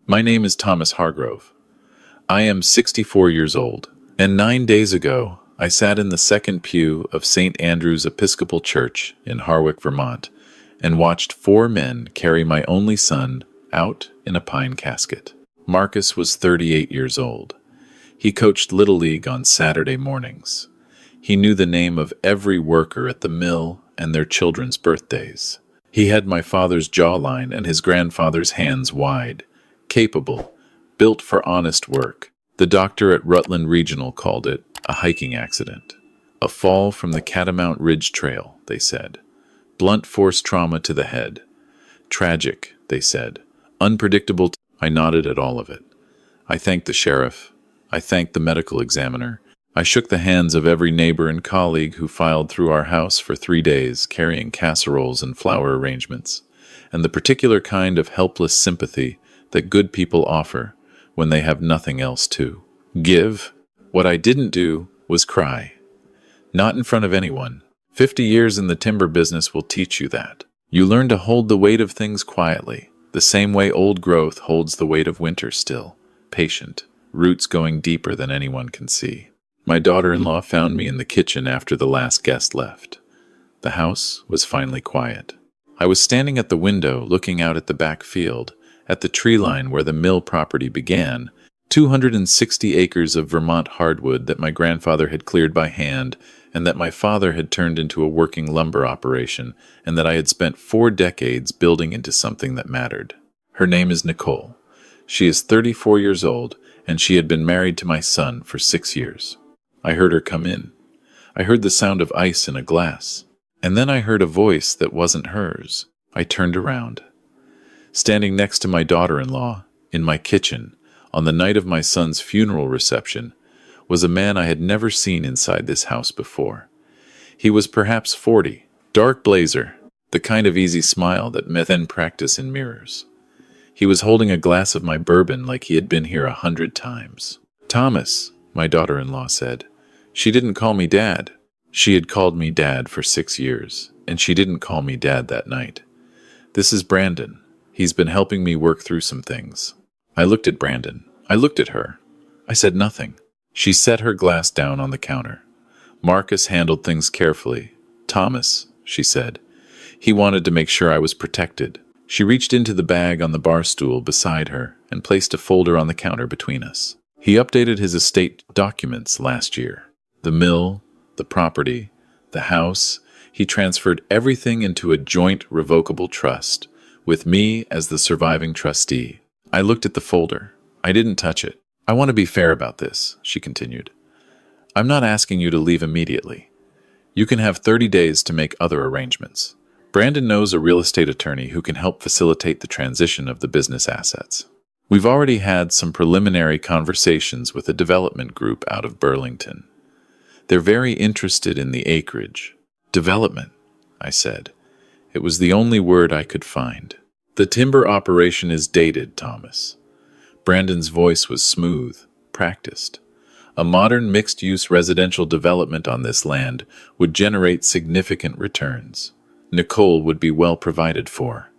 My name is Thomas Hargrove. I am 64 years old, and 9 days ago I sat in the second pew of St. Andrew's Episcopal Church in Harwick, Vermont, and watched four men carry my only son out in a pine casket. Marcus was 38 years old. He coached Little League on Saturday mornings. He knew the name of every worker at the mill and their children's birthdays. He had my father's jawline and his grandfather's hands wide, capable, built for honest work. The doctor at Rutland Regional called it a hiking accident. A fall from the Catamount Ridge Trail, they said. Blunt force trauma to the head. Tragic, they said. Unpredictable. I nodded at all of it. I thanked the sheriff. I thanked the medical examiner. I shook the hands of every neighbor and colleague who filed through our house for 3 days carrying casseroles and flower arrangements, and the particular kind of helpless sympathy that good people offer when they have nothing else to give. What I didn't do was cry. Not in front of anyone. 50 years in the timber business will teach you that. You learn to hold the weight of things quietly, the same way old growth holds the weight of winter still, patient, roots going deeper than anyone can see. My daughter-in-law found me in the kitchen after the last guest left. The house was finally quiet. I was standing at the window looking out at the back field, at the tree line where the mill property began, 260 acres of Vermont hardwood that my grandfather had cleared by hand and that my father had turned into a working lumber operation and that I had spent 4 decades building into something that mattered. Her name is Nicole. She is 34 years old and she had been married to my son for 6 years. I heard her come in. I heard the sound of ice in a glass. And then I heard a voice that wasn't hers. I turned around. Standing next to my daughter-in-law, in my kitchen, on the night of my son's funeral reception, was a man I had never seen inside this house before. He was perhaps 40, dark blazer, the kind of easy smile that men practice in mirrors. He was holding a glass of my bourbon like he had been here 100 times. "Thomas," my daughter-in-law said. She didn't call me Dad. She had called me Dad for 6 years, and she didn't call me Dad that night. "This is Brandon. He's been helping me work through some things." I looked at Brandon. I looked at her. I said nothing. She set her glass down on the counter. Marcus handled things carefully. "Thomas," she said. He wanted to make sure I was protected. She reached into the bag on the bar stool beside her and placed a folder on the counter between us. He updated his estate documents last year. The mill, the property, the house. He transferred everything into a joint revocable trust, with me as the surviving trustee. I looked at the folder. I didn't touch it. "I want to be fair about this," she continued. "I'm not asking you to leave immediately. You can have 30 days to make other arrangements. Brandon knows a real estate attorney who can help facilitate the transition of the business assets. We've already had some preliminary conversations with a development group out of Burlington. They're very interested in the acreage." "Development," I said. It was the only word I could find. "The timber operation is dated, Thomas." Brandon's voice was smooth, practiced. "A modern mixed-use residential development on this land would generate significant returns. Nicole would be well provided for.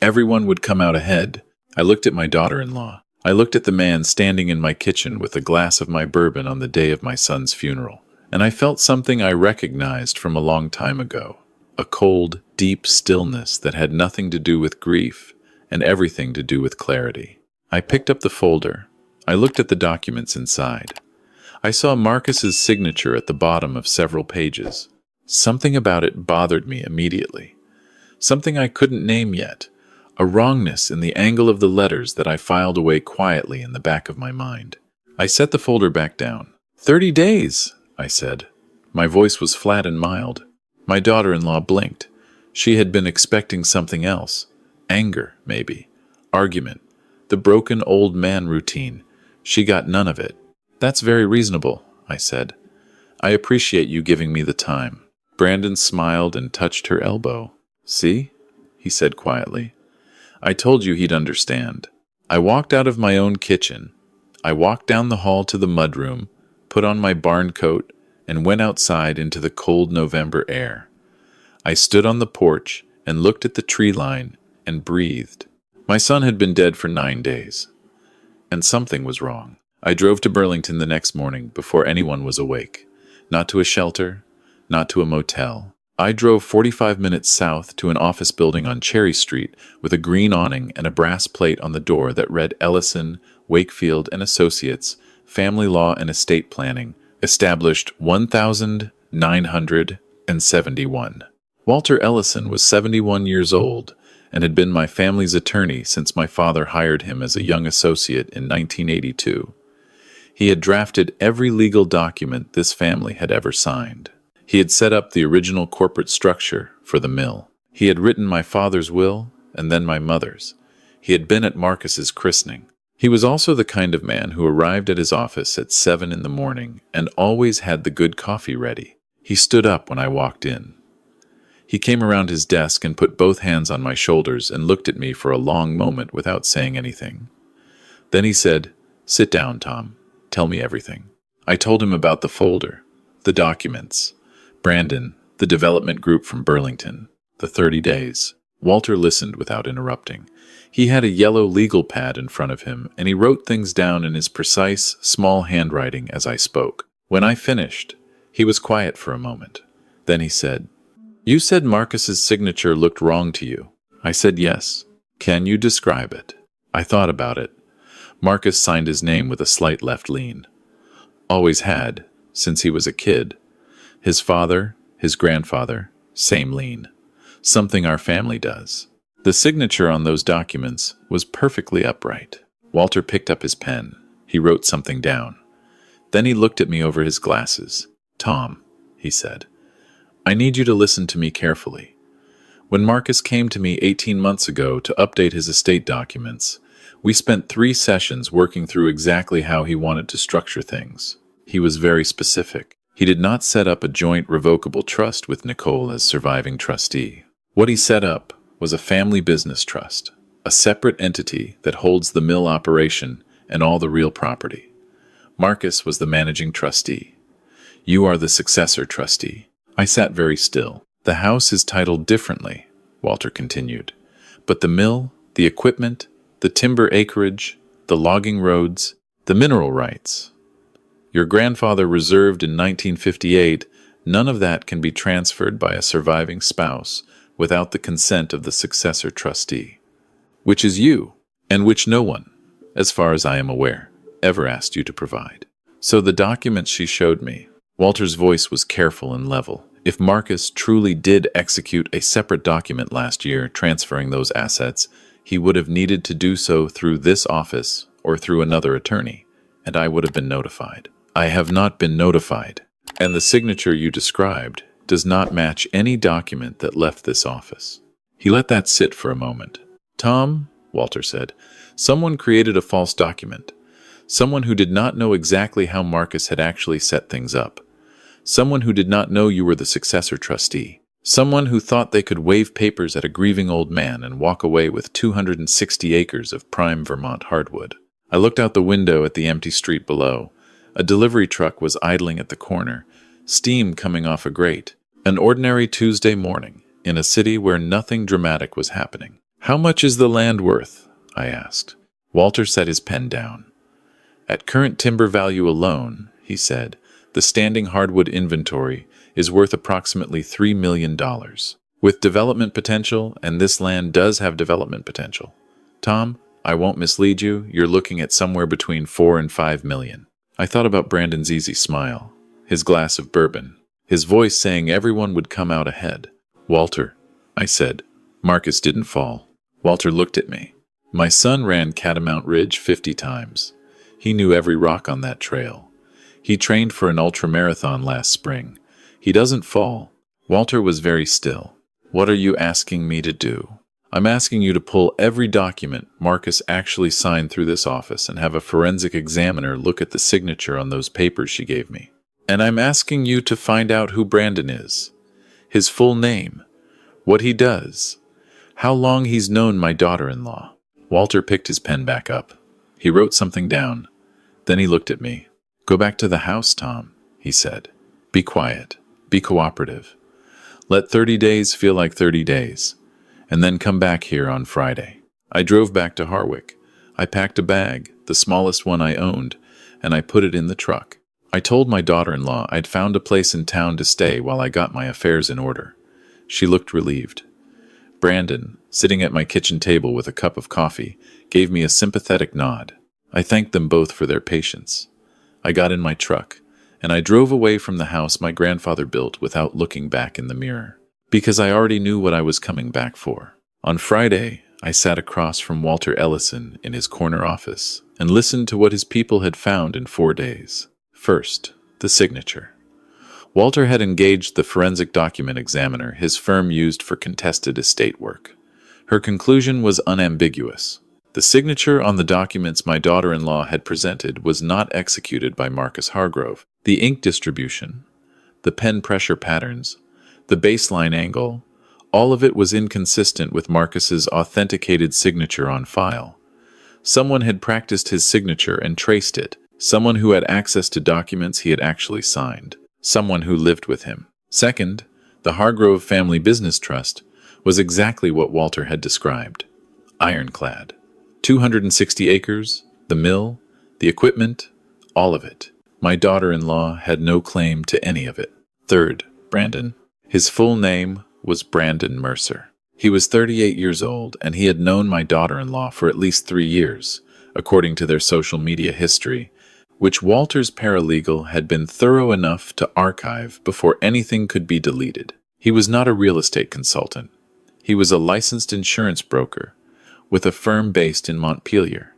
Everyone would come out ahead." I looked at my daughter-in-law. I looked at the man standing in my kitchen with a glass of my bourbon on the day of my son's funeral. And I felt something I recognized from a long time ago. A cold, deep stillness that had nothing to do with grief and everything to do with clarity. I picked up the folder. I looked at the documents inside. I saw Marcus's signature at the bottom of several pages. Something about it bothered me immediately. Something I couldn't name yet. A wrongness in the angle of the letters that I filed away quietly in the back of my mind. I set the folder back down. 30 days, I said. My voice was flat and mild. My daughter-in-law blinked. She had been expecting something else. Anger, maybe. Argument. The broken old man routine. She got none of it. "That's very reasonable," I said. "I appreciate you giving me the time." Brandon smiled and touched her elbow. "See?" he said quietly. "I told you he'd understand." I walked out of my own kitchen. I walked down the hall to the mudroom, put on my barn coat, and went outside into the cold November air. I stood on the porch and looked at the tree line and breathed. My son had been dead for 9 days, and something was wrong. I drove to Burlington the next morning before anyone was awake. Not to a shelter, not to a motel. I drove 45 minutes south to an office building on Cherry Street with a green awning and a brass plate on the door that read Ellison, Wakefield and Associates, Family Law and Estate Planning, established 1971. Walter Ellison was 71 years old and had been my family's attorney since my father hired him as a young associate in 1982. He had drafted every legal document this family had ever signed. He had set up the original corporate structure for the mill. He had written my father's will and then my mother's. He had been at Marcus's christening. He was also the kind of man who arrived at his office at 7 in the morning and always had the good coffee ready. He stood up when I walked in. He came around his desk and put both hands on my shoulders and looked at me for a long moment without saying anything. Then he said, "Sit down, Tom. Tell me everything." I told him about the folder, the documents, Brandon, the development group from Burlington, the 30 days. Walter listened without interrupting. He had a yellow legal pad in front of him, and he wrote things down in his precise, small handwriting as I spoke. When I finished, he was quiet for a moment. Then he said, "You said Marcus's signature looked wrong to you." I said yes. "Can you describe it?" I thought about it. Marcus signed his name with a slight left lean. Always had, since he was a kid. His father, his grandfather, same lean. Something our family does. The signature on those documents was perfectly upright. Walter picked up his pen. He wrote something down. Then he looked at me over his glasses. "Tom," he said, "I need you to listen to me carefully. When Marcus came to me 18 months ago to update his estate documents, we spent 3 sessions working through exactly how he wanted to structure things. He was very specific. He did not set up a joint revocable trust with Nicole as surviving trustee. What he set up was a family business trust, a separate entity that holds the mill operation and all the real property. Marcus was the managing trustee. You are the successor trustee." I sat very still. "The house is titled differently," Walter continued, "but the mill, the equipment, the timber acreage, the logging roads, the mineral rights your grandfather reserved in 1958, none of that can be transferred by a surviving spouse without the consent of the successor trustee, which is you, and which no one, as far as I am aware, ever asked you to provide." So the documents she showed me, Walter's voice was careful and level. If Marcus truly did execute a separate document last year transferring those assets, he would have needed to do so through this office or through another attorney, and I would have been notified. I have not been notified, and the signature you described does not match any document that left this office. He let that sit for a moment. "Tom," Walter said, "someone created a false document. Someone who did not know exactly how Marcus had actually set things up. Someone who did not know you were the successor trustee. Someone who thought they could wave papers at a grieving old man and walk away with 260 acres of prime Vermont hardwood." I looked out the window at the empty street below. A delivery truck was idling at the corner, steam coming off a grate. An ordinary Tuesday morning, in a city where nothing dramatic was happening. "How much is the land worth?" I asked. Walter set his pen down. "At current timber value alone," he said, "the standing hardwood inventory is worth approximately $3 million. With development potential, and this land does have development potential. Tom, I won't mislead you, you're looking at somewhere between 4 and 5 million. I thought about Brandon's easy smile, his glass of bourbon, his voice saying everyone would come out ahead. "Walter," I said, "Marcus didn't fall." Walter looked at me. "My son ran Catamount Ridge 50 times. He knew every rock on that trail. He trained for an ultramarathon last spring. He doesn't fall." Walter was very still. "What are you asking me to do?" "I'm asking you to pull every document Marcus actually signed through this office and have a forensic examiner look at the signature on those papers she gave me. And I'm asking you to find out who Brandon is, his full name, what he does, how long he's known my daughter-in-law." Walter picked his pen back up. He wrote something down. Then he looked at me. "Go back to the house, Tom," he said. "Be quiet. Be cooperative. Let 30 days feel like 30 days. And then come back here on Friday." I drove back to Harwick. I packed a bag, the smallest one I owned, and I put it in the truck. I told my daughter-in-law I'd found a place in town to stay while I got my affairs in order. She looked relieved. Brandon, sitting at my kitchen table with a cup of coffee, gave me a sympathetic nod. I thanked them both for their patience. I got in my truck, and I drove away from the house my grandfather built without looking back in the mirror, because I already knew what I was coming back for. On Friday, I sat across from Walter Ellison in his corner office and listened to what his people had found in 4 days. First, the signature. Walter had engaged the forensic document examiner his firm used for contested estate work. Her conclusion was unambiguous. The signature on the documents my daughter-in-law had presented was not executed by Marcus Hargrove. The ink distribution, the pen pressure patterns, the baseline angle, all of it was inconsistent with Marcus's authenticated signature on file. Someone had practiced his signature and traced it. Someone who had access to documents he had actually signed. Someone who lived with him. Second, the Hargrove Family Business Trust was exactly what Walter had described. Ironclad. 260 acres, the mill, the equipment, all of it. My daughter-in-law had no claim to any of it. Third, Brandon. His full name was Brandon Mercer. He was 38 years old, and he had known my daughter-in-law for at least 3 years, according to their social media history, which Walter's paralegal had been thorough enough to archive before anything could be deleted. He was not a real estate consultant. He was a licensed insurance broker with a firm based in Montpelier.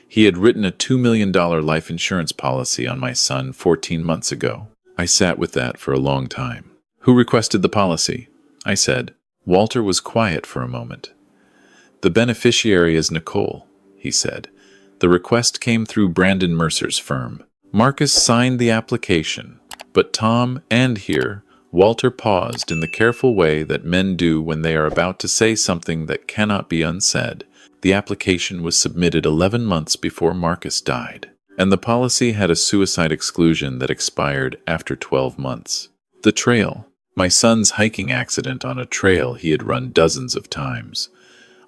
He had written a $2 million life insurance policy on my son 14 months ago. I sat with that for a long time. Who requested the policy? I said. Walter was quiet for a moment. The beneficiary is Nicole, he said. The request came through Brandon Mercer's firm. Marcus signed the application, but Tom and here, Walter paused in the careful way that men do when they are about to say something that cannot be unsaid. The application was submitted 11 months before Marcus died, and the policy had a suicide exclusion that expired after 12 months. The trail. My son's hiking accident on a trail he had run dozens of times.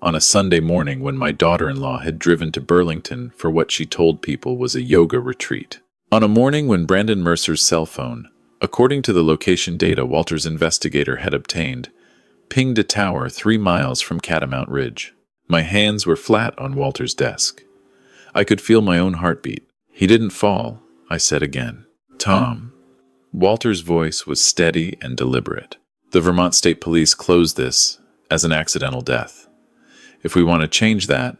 On a Sunday morning when my daughter-in-law had driven to Burlington for what she told people was a yoga retreat. On a morning when Brandon Mercer's cell phone, according to the location data Walter's investigator had obtained, pinged a tower 3 miles from Catamount Ridge. My hands were flat on Walter's desk. I could feel my own heartbeat. He didn't fall, I said again. Tom. Walter's voice was steady and deliberate. The Vermont State Police closed this as an accidental death. If we want to change that,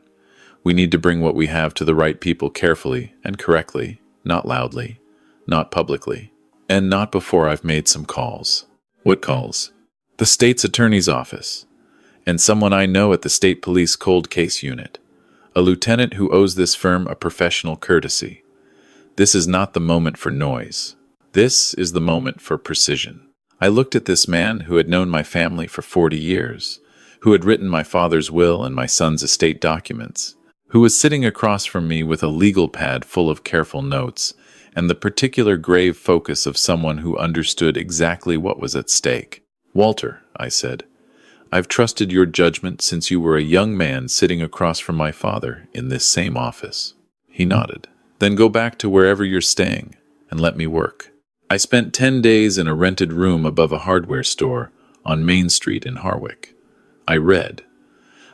we need to bring what we have to the right people carefully and correctly, not loudly, not publicly, and not before I've made some calls. What calls? The state's attorney's office, and someone I know at the State Police Cold Case Unit, a lieutenant who owes this firm a professional courtesy. This is not the moment for noise. This is the moment for precision. I looked at this man who had known my family for 40 years, who had written my father's will and my son's estate documents, who was sitting across from me with a legal pad full of careful notes, and the particular grave focus of someone who understood exactly what was at stake. Walter, I said, I've trusted your judgment since you were a young man sitting across from my father in this same office. He nodded. Then go back to wherever you're staying and let me work. I spent 10 days in a rented room above a hardware store on Main Street in Harwick. I read.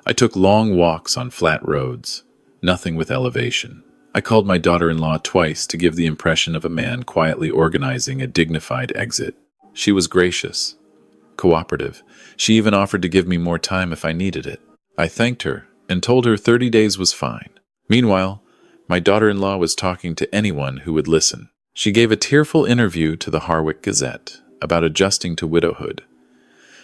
I took long walks on flat roads, nothing with elevation. I called my daughter-in-law twice to give the impression of a man quietly organizing a dignified exit. She was gracious, cooperative. She even offered to give me more time if I needed it. I thanked her and told her 30 days was fine. Meanwhile, my daughter-in-law was talking to anyone who would listen. She gave a tearful interview to the Harwick Gazette about adjusting to widowhood.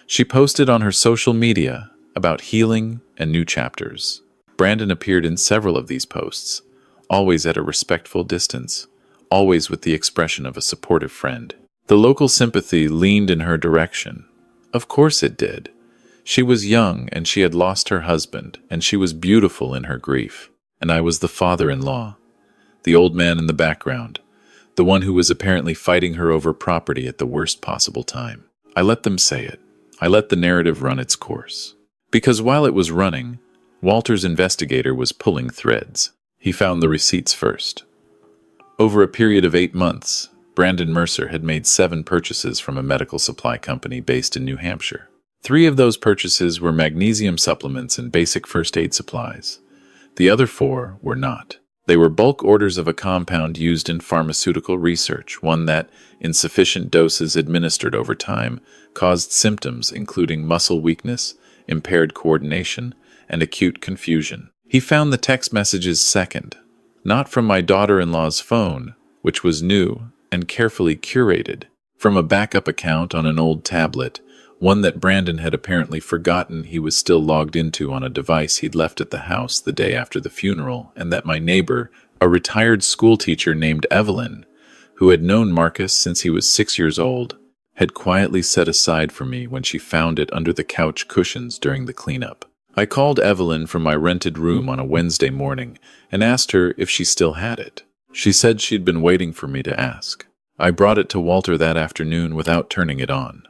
She posted on her social media about healing and new chapters. Brandon appeared in several of these posts, always at a respectful distance, always with the expression of a supportive friend. The local sympathy leaned in her direction. Of course it did. She was young and she had lost her husband, and she was beautiful in her grief. And I was the father-in-law, the old man in the background, the one who was apparently fighting her over property at the worst possible time. I let them say it. I let the narrative run its course. Because while it was running, Walter's investigator was pulling threads. He found the receipts first. Over a period of 8 months, Brandon Mercer had made 7 purchases from a medical supply company based in New Hampshire. 3 of those purchases were magnesium supplements and basic first aid supplies. The other 4 were not. They were bulk orders of a compound used in pharmaceutical research, one that, in sufficient doses administered over time, caused symptoms including muscle weakness, impaired coordination, and acute confusion. He found the text messages second, not from my daughter-in-law's phone, which was new and carefully curated, from a backup account on an old tablet, one that Brandon had apparently forgotten he was still logged into on a device he'd left at the house the day after the funeral, and that my neighbor, a retired schoolteacher named Evelyn, who had known Marcus since he was 6 years old, had quietly set aside for me when she found it under the couch cushions during the cleanup. I called Evelyn from my rented room on a Wednesday morning and asked her if she still had it. She said she'd been waiting for me to ask. I brought it to Walter that afternoon without turning it on.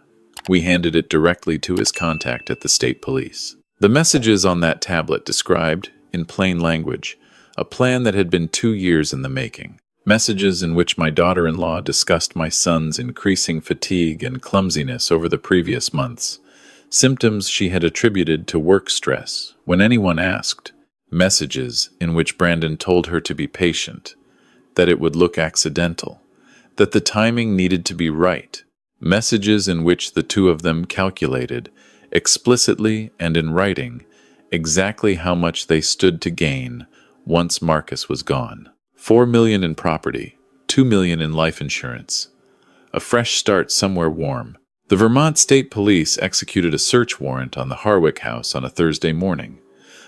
We handed it directly to his contact at the state police. The messages on that tablet described, in plain language, a plan that had been 2 years in the making. Messages in which my daughter-in-law discussed my son's increasing fatigue and clumsiness over the previous months, symptoms she had attributed to work stress when anyone asked. Messages in which Brandon told her to be patient, that it would look accidental, that the timing needed to be right. Messages in which the two of them calculated, explicitly and in writing, exactly how much they stood to gain once Marcus was gone. $4 million in property, $2 million in life insurance. A fresh start somewhere warm. The Vermont State Police executed a search warrant on the Harwick house on a Thursday morning.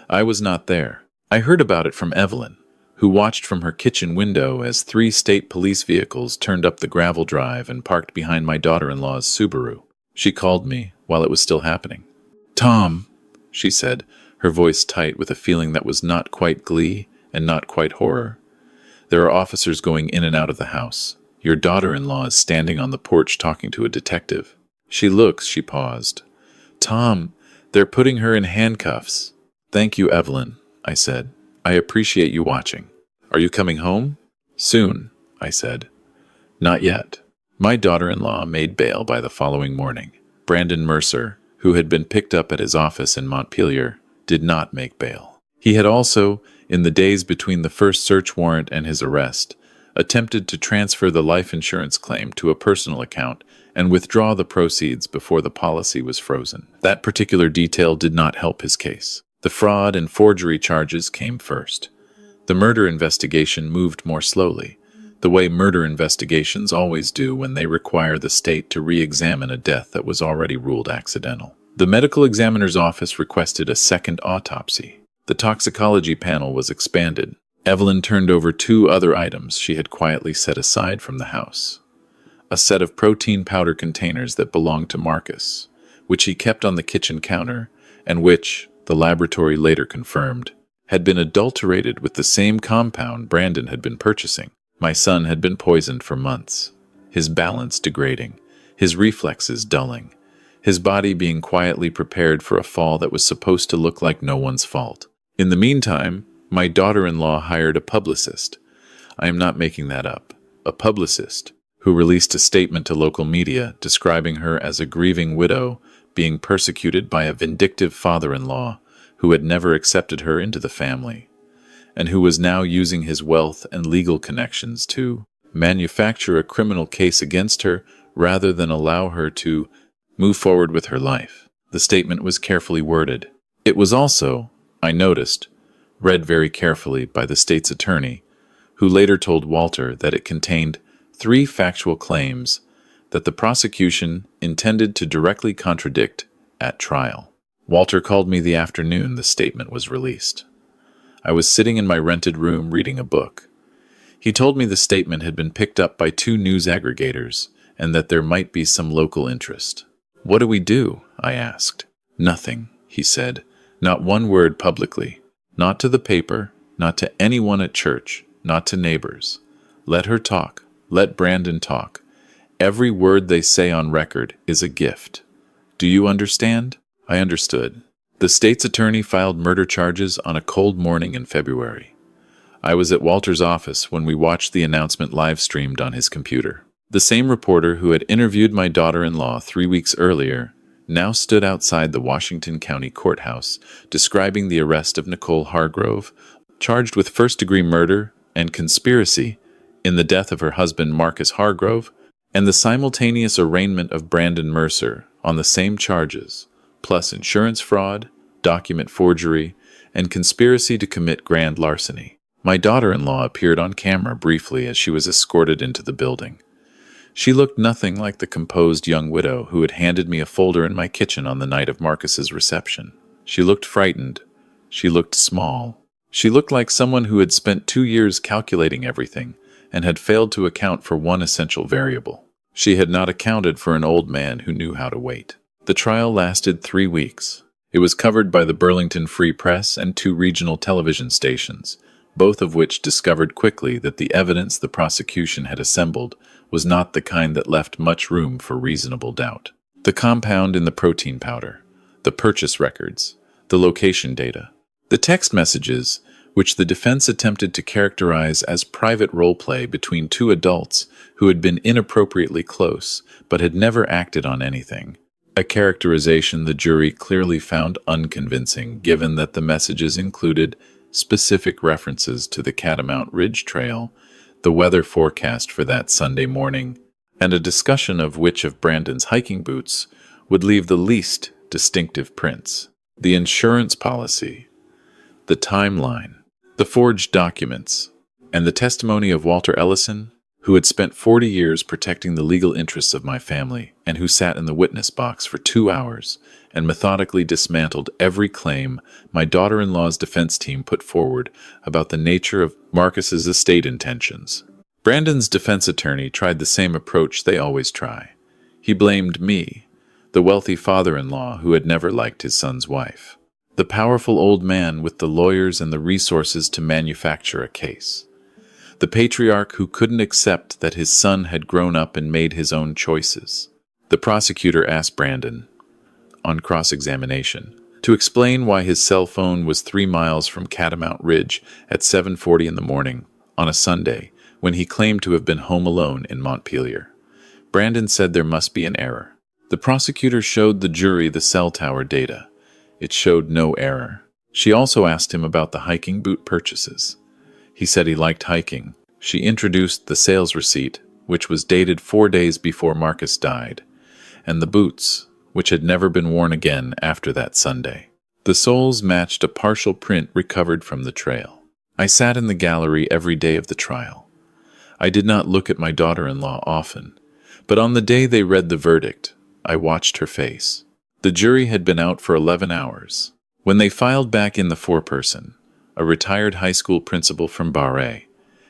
I was not there. I heard about it from Evelyn, who watched from her kitchen window as 3 state police vehicles turned up the gravel drive and parked behind my daughter-in-law's Subaru. She called me while it was still happening. "Tom," she said, her voice tight with a feeling that was not quite glee and not quite horror. "There are officers going in and out of the house. Your daughter-in-law is standing on the porch talking to a detective. She paused. "Tom, they're putting her in handcuffs." "Thank you, Evelyn," I said. "I appreciate you watching. Are you coming home?" "Soon," I said. "Not yet." My daughter-in-law made bail by the following morning. Brandon Mercer, who had been picked up at his office in Montpelier, did not make bail. He had also, in the days between the first search warrant and his arrest, attempted to transfer the life insurance claim to a personal account and withdraw the proceeds before the policy was frozen. That particular detail did not help his case. The fraud and forgery charges came first. The murder investigation moved more slowly, the way murder investigations always do when they require the state to re-examine a death that was already ruled accidental. The medical examiner's office requested a second autopsy. The toxicology panel was expanded. Evelyn turned over 2 other items she had quietly set aside from the house. A set of protein powder containers that belonged to Marcus, which he kept on the kitchen counter, and which, the laboratory later confirmed, had been adulterated with the same compound Brandon had been purchasing. My son had been poisoned for months, his balance degrading, his reflexes dulling, his body being quietly prepared for a fall that was supposed to look like no one's fault. In the meantime, my daughter-in-law hired a publicist. I am not making that up. A publicist who released a statement to local media describing her as a grieving widow being persecuted by a vindictive father-in-law who had never accepted her into the family, and who was now using his wealth and legal connections to manufacture a criminal case against her rather than allow her to move forward with her life. The statement was carefully worded. It was also, I noticed, read very carefully by the state's attorney, who later told Walter that it contained 3 factual claims that the prosecution intended to directly contradict at trial. Walter called me the afternoon the statement was released. I was sitting in my rented room reading a book. He told me the statement had been picked up by 2 news aggregators and that there might be some local interest. "What do we do?" I asked. "Nothing," he said. "Not one word publicly. Not to the paper, not to anyone at church, not to neighbors. Let her talk. Let Brandon talk. Every word they say on record is a gift. Do you understand?" I understood. The state's attorney filed murder charges on a cold morning in February. I was at Walter's office when we watched the announcement live-streamed on his computer. The same reporter who had interviewed my daughter-in-law 3 weeks earlier now stood outside the Washington County Courthouse, describing the arrest of Nicole Hargrove, charged with first-degree murder and conspiracy in the death of her husband Marcus Hargrove, and the simultaneous arraignment of Brandon Mercer on the same charges, plus insurance fraud, document forgery, and conspiracy to commit grand larceny. My daughter-in-law appeared on camera briefly as she was escorted into the building. She looked nothing like the composed young widow who had handed me a folder in my kitchen on the night of Marcus's reception. She looked frightened. She looked small. She looked like someone who had spent 2 years calculating everything and had failed to account for one essential variable. She had not accounted for an old man who knew how to wait. The trial lasted 3 weeks. It was covered by the Burlington Free Press and 2 regional television stations, both of which discovered quickly that the evidence the prosecution had assembled was not the kind that left much room for reasonable doubt. The compound in the protein powder, the purchase records, the location data, the text messages, which the defense attempted to characterize as private role-play between 2 adults who had been inappropriately close but had never acted on anything, a characterization the jury clearly found unconvincing given that the messages included specific references to the Catamount Ridge Trail, the weather forecast for that Sunday morning, and a discussion of which of Brandon's hiking boots would leave the least distinctive prints. The insurance policy, the timeline, the forged documents, and the testimony of Walter Ellison, who had spent 40 years protecting the legal interests of my family and who sat in the witness box for 2 hours and methodically dismantled every claim my daughter-in-law's defense team put forward about the nature of Marcus's estate intentions. Brandon's defense attorney tried the same approach they always try. He blamed me, the wealthy father-in-law who had never liked his son's wife, the powerful old man with the lawyers and the resources to manufacture a case, the patriarch who couldn't accept that his son had grown up and made his own choices. The prosecutor asked Brandon, on cross-examination, to explain why his cell phone was 3 miles from Catamount Ridge at 7:40 in the morning on a Sunday when he claimed to have been home alone in Montpelier. Brandon said there must be an error. The prosecutor showed the jury the cell tower data. It showed no error. She also asked him about the hiking boot purchases. He said he liked hiking. She introduced the sales receipt, which was dated 4 days before Marcus died, and the boots, which had never been worn again after that Sunday. The soles matched a partial print recovered from the trail. I sat in the gallery every day of the trial. I did not look at my daughter-in-law often, but on the day they read the verdict, I watched her face. The jury had been out for 11 hours. When they filed back in the foreperson, a retired high school principal from Barre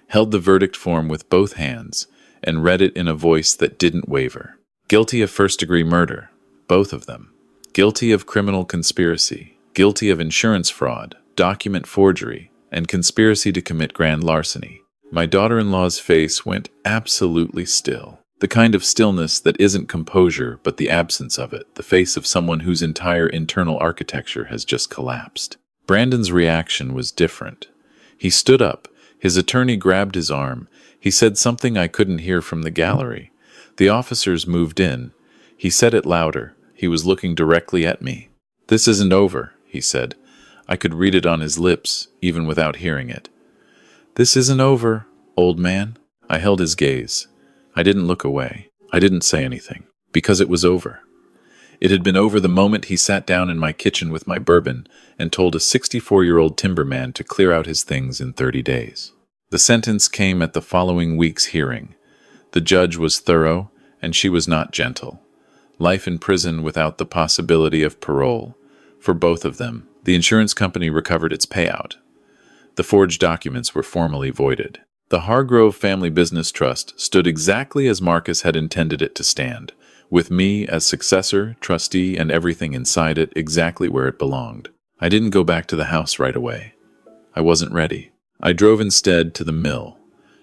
held the verdict form with both hands and read it in a voice that didn't waver. Guilty of first-degree murder, both of them. Guilty of criminal conspiracy, guilty of insurance fraud, document forgery, and conspiracy to commit grand larceny. My daughter-in-law's face went absolutely still. The kind of stillness that isn't composure, but the absence of it, the face of someone whose entire internal architecture has just collapsed. Brandon's reaction was different. He stood up. His attorney grabbed his arm. He said something I couldn't hear from the gallery. The officers moved in. He said it louder. He was looking directly at me. "This isn't over," he said. I could read it on his lips, even without hearing it. "This isn't over, old man." I held his gaze. I didn't look away. I didn't say anything, because it was over. It had been over the moment he sat down in my kitchen with my bourbon and told a 64-year-old timberman to clear out his things in 30 days. The sentence came at the following week's hearing. The judge was thorough, and she was not gentle. Life in prison without the possibility of parole. For both of them, the insurance company recovered its payout. The forged documents were formally voided. The Hargrove Family Business Trust stood exactly as Marcus had intended it to stand, with me as successor, trustee, and everything inside it exactly where it belonged. I didn't go back to the house right away. I wasn't ready. I drove instead to the mill,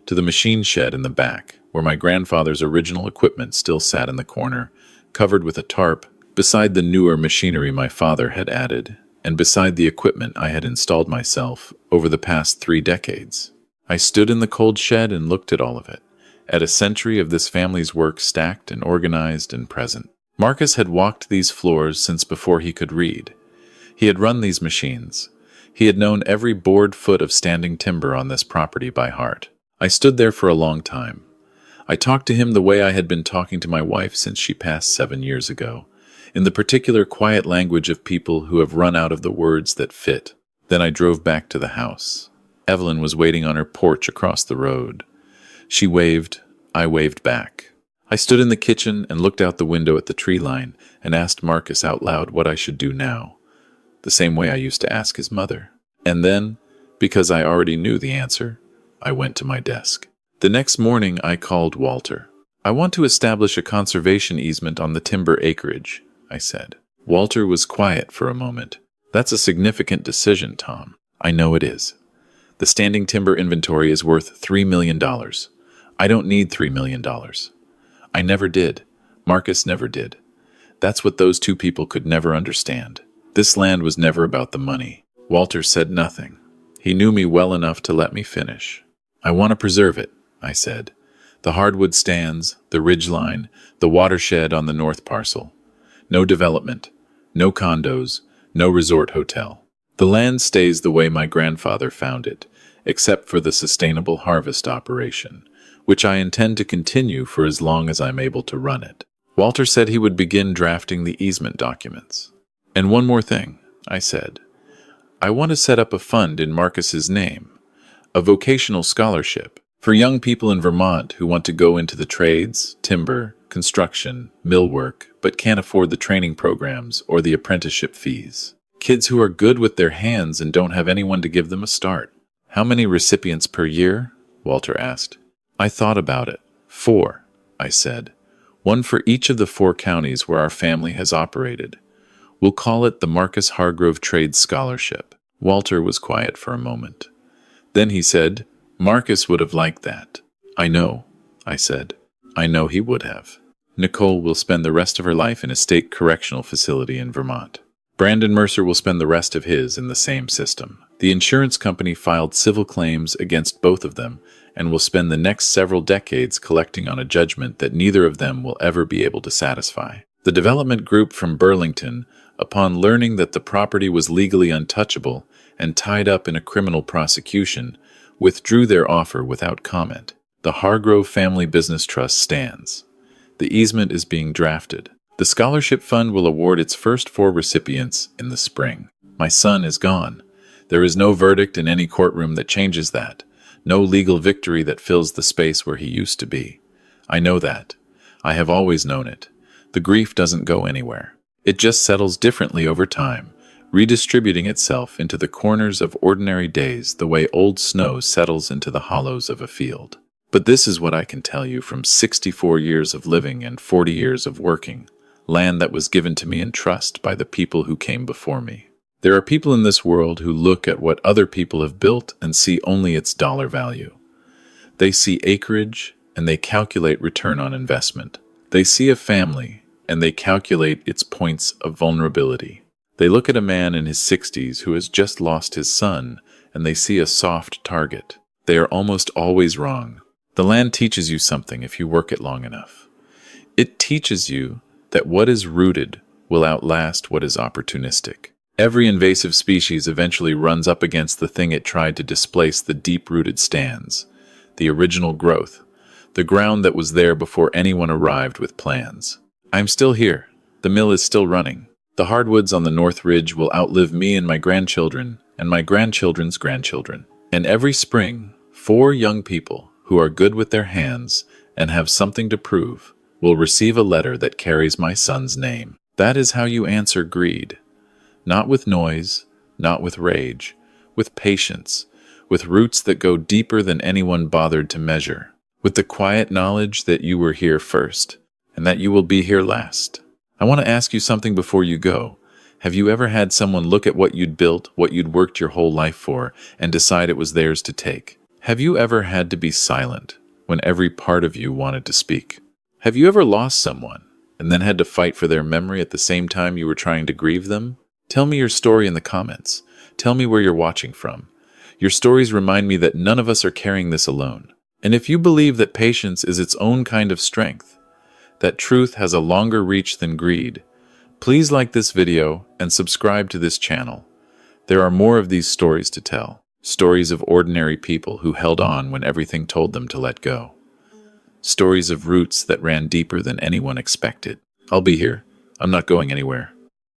to the machine shed in the back, where my grandfather's original equipment still sat in the corner, covered with a tarp, beside the newer machinery my father had added, and beside the equipment I had installed myself over the past 3 decades. I stood in the cold shed and looked at all of it, at a century of this family's work stacked and organized and present. Marcus had walked these floors since before he could read. He had run these machines. He had known every board foot of standing timber on this property by heart. I stood there for a long time. I talked to him the way I had been talking to my wife since she passed 7 years ago, in the particular quiet language of people who have run out of the words that fit. Then I drove back to the house. Evelyn was waiting on her porch across the road. She waved. I waved back. I stood in the kitchen and looked out the window at the tree line and asked Marcus out loud what I should do now, the same way I used to ask his mother. And then, because I already knew the answer, I went to my desk. The next morning I called Walter. "I want to establish a conservation easement on the timber acreage," I said. Walter was quiet for a moment. "That's a significant decision, Tom." "I know it is. The standing timber inventory is worth $3 million. I don't need $3 million. I never did. Marcus never did. That's what those two people could never understand. This land was never about the money." Walter said nothing. He knew me well enough to let me finish. "I want to preserve it," I said. "The hardwood stands, the ridgeline, the watershed on the north parcel. No development, no condos, no resort hotel. The land stays the way my grandfather found it, except for the sustainable harvest operation, which I intend to continue for as long as I'm able to run it." Walter said he would begin drafting the easement documents. "And one more thing," I said. "I want to set up a fund in Marcus's name, a vocational scholarship for young people in Vermont who want to go into the trades, timber, construction, millwork, but can't afford the training programs or the apprenticeship fees. Kids who are good with their hands and don't have anyone to give them a start." "How many recipients per year?" Walter asked. I thought about it. 4, I said. One for each of the 4 counties where our family has operated. We'll call it the Marcus Hargrove Trades Scholarship. Walter was quiet for a moment. Then he said, "Marcus would have liked that." "I know," I said. "I know he would have." Nicole will spend the rest of her life in a state correctional facility in Vermont. Brandon Mercer will spend the rest of his in the same system. The insurance company filed civil claims against both of them and will spend the next several decades collecting on a judgment that neither of them will ever be able to satisfy. The development group from Burlington, upon learning that the property was legally untouchable and tied up in a criminal prosecution, withdrew their offer without comment. The Hargrove Family Business Trust stands. The easement is being drafted. The scholarship fund will award its first 4 recipients in the spring. My son is gone. There is no verdict in any courtroom that changes that. No legal victory that fills the space where he used to be. I know that. I have always known it. The grief doesn't go anywhere. It just settles differently over time, redistributing itself into the corners of ordinary days the way old snow settles into the hollows of a field. But this is what I can tell you from 64 years of living and 40 years of working, land that was given to me in trust by the people who came before me. There are people in this world who look at what other people have built and see only its dollar value. They see acreage and they calculate return on investment. They see a family and they calculate its points of vulnerability. They look at a man in his 60s who has just lost his son and they see a soft target. They are almost always wrong. The land teaches you something if you work it long enough. It teaches you that what is rooted will outlast what is opportunistic. Every invasive species eventually runs up against the thing it tried to displace. The deep-rooted stands, the original growth, the ground that was there before anyone arrived with plans. I'm still here. The mill is still running. The hardwoods on the North Ridge will outlive me and my grandchildren and my grandchildren's grandchildren. And every spring, 4 young people who are good with their hands and have something to prove will receive a letter that carries my son's name. That is how you answer greed. Not with noise, not with rage, with patience, with roots that go deeper than anyone bothered to measure, with the quiet knowledge that you were here first and that you will be here last. I want to ask you something before you go. Have you ever had someone look at what you'd built, what you'd worked your whole life for, and decide it was theirs to take? Have you ever had to be silent when every part of you wanted to speak? Have you ever lost someone and then had to fight for their memory at the same time you were trying to grieve them? Tell me your story in the comments. Tell me where you're watching from. Your stories remind me that none of us are carrying this alone. And if you believe that patience is its own kind of strength, that truth has a longer reach than greed, please like this video and subscribe to this channel. There are more of these stories to tell. Stories of ordinary people who held on when everything told them to let go. Stories of roots that ran deeper than anyone expected. I'll be here. I'm not going anywhere.